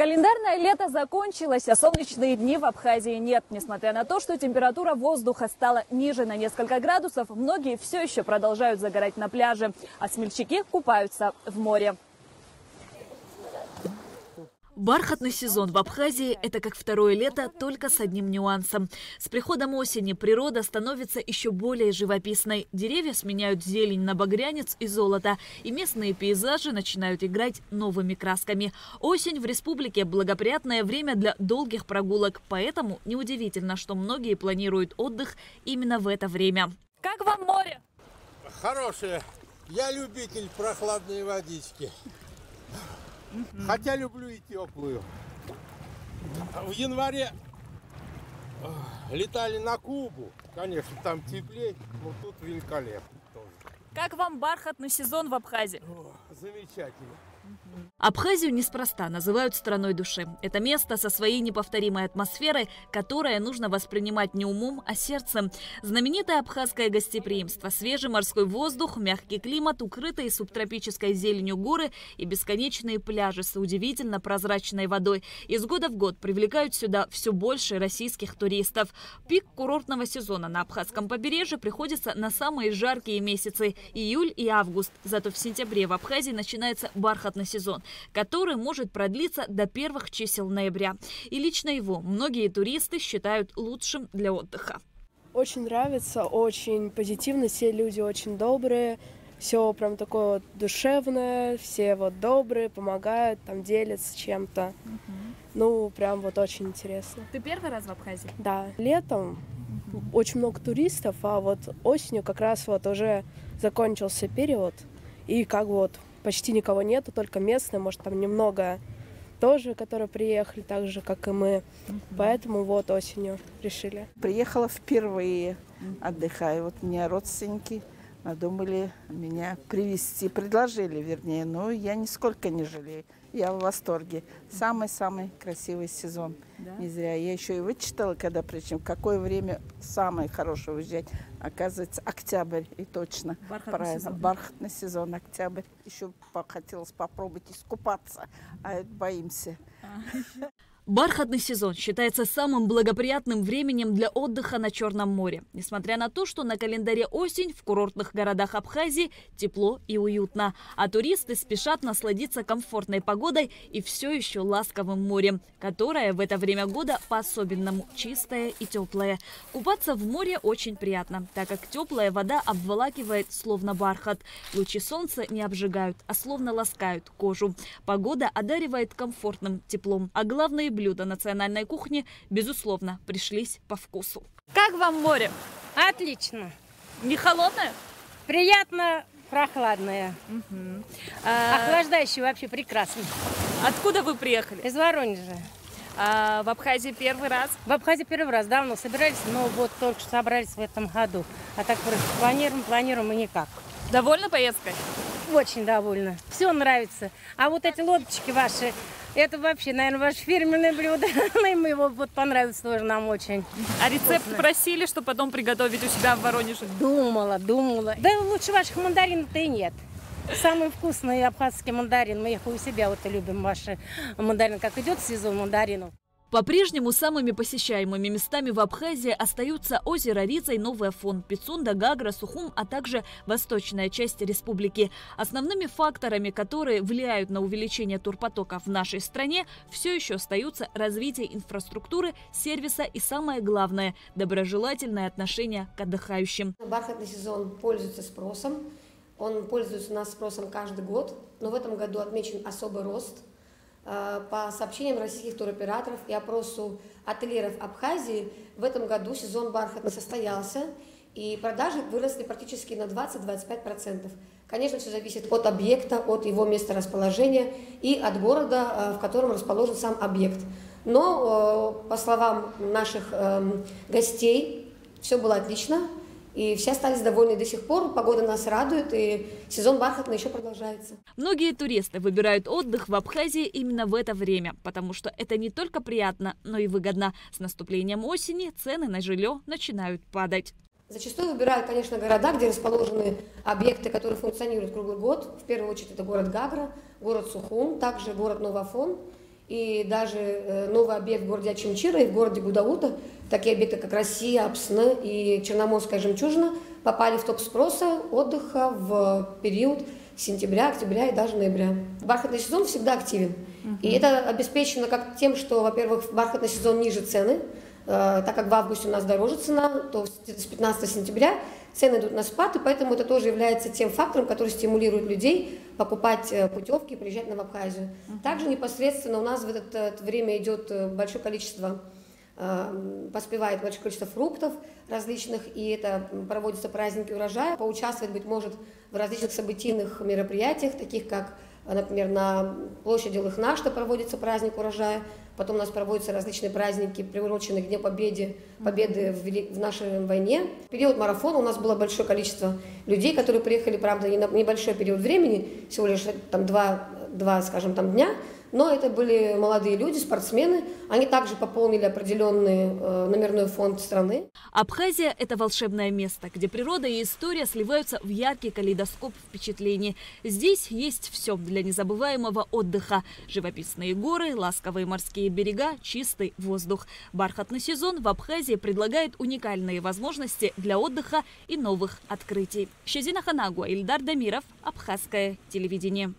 Календарное лето закончилось, а солнечные дни в Абхазии нет. Несмотря на то, что температура воздуха стала ниже на несколько градусов, многие все еще продолжают загорать на пляже, а смельчаки купаются в море. Бархатный сезон в Абхазии – это как второе лето, только с одним нюансом. С приходом осени природа становится еще более живописной. Деревья сменяют зелень на багрянец и золото, и местные пейзажи начинают играть новыми красками. Осень в республике – благоприятное время для долгих прогулок, поэтому неудивительно, что многие планируют отдых именно в это время. Как вам море? Хорошее. Я любитель прохладной водички. Хотя люблю и теплую. В январе летали на Кубу. Конечно, там теплее, но тут великолепно тоже. Как вам бархатный сезон в Абхазии? Замечательно. Абхазию неспроста называют страной души. Это место со своей неповторимой атмосферой, которое нужно воспринимать не умом, а сердцем. Знаменитое абхазское гостеприимство, свежий морской воздух, мягкий климат, укрытые субтропической зеленью горы и бесконечные пляжи с удивительно прозрачной водой из года в год привлекают сюда все больше российских туристов. Пик курортного сезона на абхазском побережье приходится на самые жаркие месяцы – июль и август. Зато в сентябре в Абхазии начинается бархатный сезон, который может продлиться до первых чисел ноября. И лично его многие туристы считают лучшим для отдыха. Очень нравится, очень позитивно, все люди очень добрые, все прям такое вот душевное, все вот добрые, помогают, там делятся чем-то. Ну, прям вот очень интересно. Ты первый раз в Абхазии? Да, летом очень много туристов, а вот осенью как раз вот уже закончился период, и как вот почти никого нету, только местные, может, там немного тоже, которые приехали, так же, как и мы. Поэтому вот осенью решили. Приехала впервые, отдыхаю. Вот у меня родственники надумали меня привезти, предложили, вернее, но я нисколько не жалею. Я в восторге. Самый-самый красивый сезон. Да? Не зря. Я еще и вычитала, когда причем, в какое время самое хорошее уезжать. Оказывается, октябрь. И точно. Бархатный сезон. Бархатный сезон, октябрь. Еще хотелось попробовать искупаться, а боимся. Бархатный сезон считается самым благоприятным временем для отдыха на Черном море. Несмотря на то, что на календаре осень, в курортных городах Абхазии тепло и уютно. А туристы спешат насладиться комфортной погодой и все еще ласковым морем, которое в это время года по-особенному чистое и теплое. Купаться в море очень приятно, так как теплая вода обволакивает словно бархат. Лучи солнца не обжигают, а словно ласкают кожу. Погода одаривает комфортным теплом. А главные блюда национальной кухни, безусловно, пришлись по вкусу. Как вам море? Отлично. Не холодное? Приятно, прохладное. Охлаждающее вообще прекрасно. Откуда вы приехали? Из Воронежа. В Абхазии первый раз? В Абхазии первый раз. Давно собирались, но вот только что собрались в этом году. А так планируем и никак. Довольна поездкой? Очень довольна. Все нравится. А вот эти лодочки ваши, это вообще, наверное, ваше фирменное блюдо. Им его вот понравилось тоже нам очень. А рецепт просили, чтобы потом приготовить у себя в Воронеже? Думала. Да лучше ваших мандаринов-то и нет. Самый вкусный абхазский мандарин. Мы их у себя вот и любим, ваши мандарины. Как идет сезон мандаринов. По-прежнему самыми посещаемыми местами в Абхазии остаются озеро Рица и Новый Афон, Пицунда, Гагра, Сухум, а также восточная часть республики. Основными факторами, которые влияют на увеличение турпотока в нашей стране, все еще остаются развитие инфраструктуры, сервиса и, самое главное, доброжелательное отношение к отдыхающим. Бархатный сезон пользуется спросом. Он пользуется у нас спросом каждый год, но в этом году отмечен особый рост. По сообщениям российских туроператоров и опросу ательеров Абхазии, в этом году сезон бархатный состоялся, и продажи выросли практически на 20-25%. Конечно, все зависит от объекта, от его месторасположения и от города, в котором расположен сам объект. Но, по словам наших гостей, все было отлично. И все остались довольны до сих пор, погода нас радует, и сезон бархатный еще продолжается. Многие туристы выбирают отдых в Абхазии именно в это время, потому что это не только приятно, но и выгодно. С наступлением осени цены на жилье начинают падать. Зачастую выбирают, конечно, города, где расположены объекты, которые функционируют круглый год. В первую очередь это город Гагра, город Сухум, также город Новый Афон. и даже новый объект в городе Ачимчира и в городе Гудаута, такие объекты, как Россия, Апсны и Черноморская жемчужина, попали в топ спроса отдыха в период сентября, октября и даже ноября. Бархатный сезон всегда активен. И это обеспечено как тем, что, во-первых, в бархатный сезон ниже цены, так как в августе у нас дороже цена, то с 15 сентября цены идут на спад, и поэтому это тоже является тем фактором, который стимулирует людей покупать путевки и приезжать на Абхазию. Также непосредственно у нас в это время идет большое количество, поспевает большое количество фруктов различных, и это проводятся праздники урожая. Поучаствовать, быть может, в различных событийных мероприятиях, таких как, например, на площади Лыхнашта проводится праздник урожая, потом у нас проводятся различные праздники, приуроченные к Дню Победы в нашей войне. В период марафона у нас было большое количество людей, которые приехали, правда, не на небольшой период времени, всего лишь там два, скажем, там дня, но это были молодые люди, спортсмены. Они также пополнили определенный номерной фонд страны. Абхазия – это волшебное место, где природа и история сливаются в яркий калейдоскоп впечатлений. Здесь есть все для незабываемого отдыха. Живописные горы, ласковые морские берега, чистый воздух. Бархатный сезон в Абхазии предлагает уникальные возможности для отдыха и новых открытий. Щезина Ханагуа, Ильдар Дамиров, Абхазское телевидение.